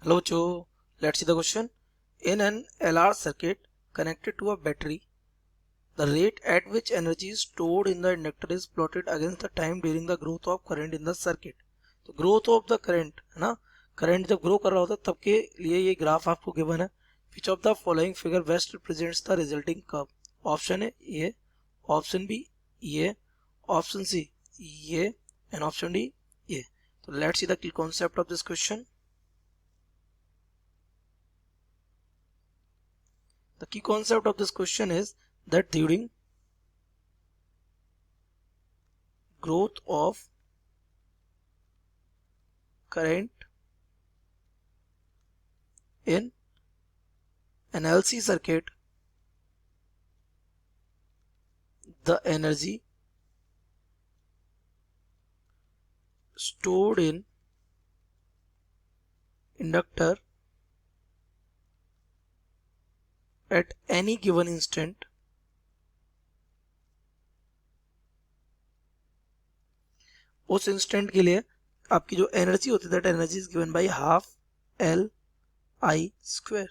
Hello Joe, let's see the question. In an LR circuit connected to a battery, the rate at which energy is stored in the inductor is plotted against the time during the growth of current in the circuit. तो growth of the current है ना, current जब grow कर रहा होता है तब के लिए ये ग्राफ आपको गिवन है. Which of the following figure best represents the resulting curve? Option है ये, ऑप्शन बी ये, ऑप्शन सी ये एंड ऑप्शन डी ये. तो let's see the key concept of this question. The key concept of this question is that during growth of current in an LC circuit, the energy stored in inductor at any given instant उस instant के लिए आपकी जो energy होती है that energy is given by half L I square.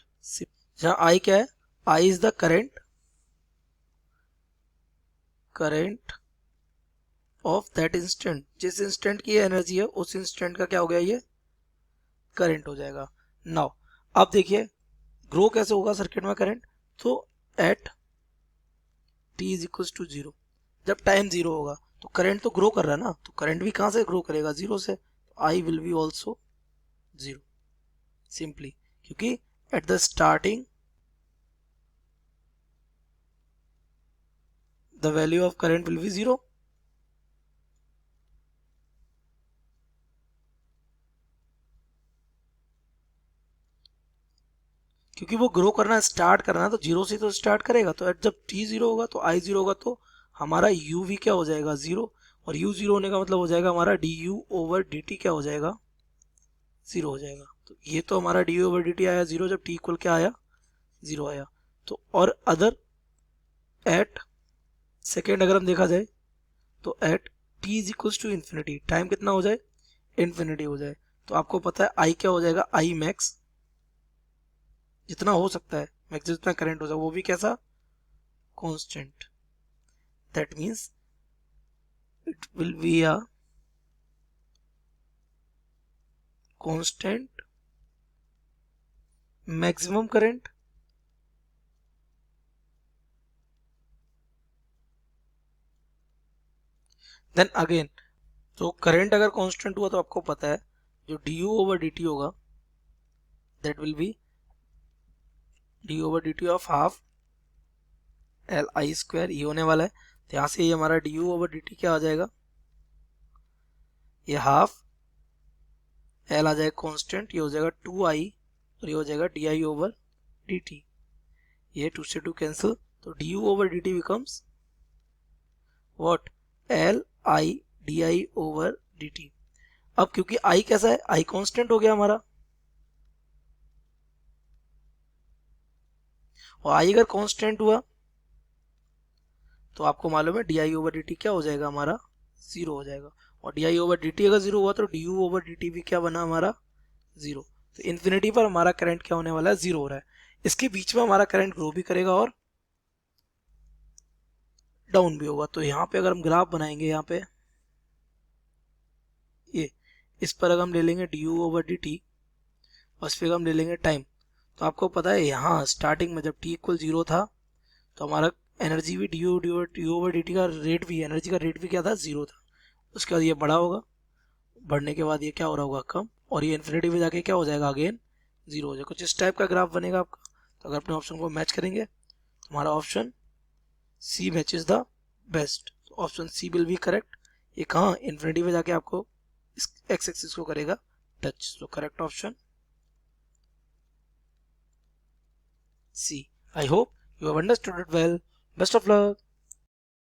जहां I क्या है, I is the current of that instant. जिस इंस्टेंट की एनर्जी है उस इंस्टेंट का क्या हो गया, ये करंट हो जाएगा. नाउ अब देखिए ग्रो कैसे होगा सर्किट में करंट. तो at t is equal to 0, जब टाइम 0 होगा तो करंट तो ग्रो कर रहा है ना, तो करंट भी कहां से ग्रो करेगा, 0 से. I will be also 0 simply, क्योंकि at the starting the value of current will be 0. क्योंकि वो ग्रो करना स्टार्ट करना है तो 0 से तो स्टार्ट करेगा. तो एट जब t 0 होगा तो i 0 होगा तो हमारा u भी क्या हो जाएगा, 0. और u 0 होने का मतलब हो जाएगा हमारा du ओवर dt क्या हो जाएगा, 0 हो जाएगा. तो ये तो हमारा du ओवर dt आया 0 जब t इक्वल क्या आया, 0 आया. तो और अदर एट सेकेंड अगर हम देखा जाए तो at t is equal to infinity, time कितना हो जाए, इन्फिनिटी हो जाए. तो आपको पता है i क्या हो जाएगा, i मैक्स जितना हो सकता है, मैक्स जितना करंट हो जाए वो भी कैसा, constant. That means it will be a constant maximum current then again. तो करंट अगर कांस्टेंट हुआ तो आपको पता है जो du ओवर dt होगा that will be du over dt of half L I square, ये होने वाला है. तो यहाँ से ये हमारा du ओवर dt क्या आ जाएगा, ये हाफ एल आ जाएगा कांस्टेंट, ये हो जाएगा 2i और ये हो जाएगा di ओवर dt. ये 2 से 2 कैंसिल, तो du over dt becomes what, L I di over dt. अब क्योंकि i कैसा है, i कांस्टेंट हो गया हमारा, और i अगर कांस्टेंट हुआ तो आपको मालूम है di ओवर dt क्या हो जाएगा हमारा, 0 हो जाएगा. और di ओवर dt अगर 0 हुआ तो du ओवर dt भी क्या बना हमारा, 0. तो इन्फिनिटी पर हमारा करंट क्या होने वाला है, 0 हो रहा है. इसके बीच में हमारा करंट ग्रो भी करेगा और डाउन भी होगा. तो यहाँ पे अगर हम ग्राफ बनाएंगे, यहाँ पे ये इस पर अगर हम ले लेंगे du ओवर dt और इस पर हम ले लेंगे टाइम, तो आपको पता है यहाँ स्टार्टिंग में जब t इक्वल 0 था तो हमारा एनर्जी भी du ओवर dt का रेट भी, एनर्जी का रेट भी क्या था, 0 था. उसके बाद ये बड़ा होगा, बढ़ने के बाद ये क्या हो रहा होगा, कम, और ये इन्फिनिटी में जाके क्या हो जाएगा, अगेन 0 हो जाएगा. कुछ इस टाइप का ग्राफ बनेगा आपका. तो अगर अपने ऑप्शन को मैच करेंगे तो हमारा option C matches the best. Option C will be correct. ये कहाँ, इन्फिनिटी में जाके आपको इस एक्स एक्सिस को करेगा टच. तो correct option C. I hope you have understood it well. Best of luck.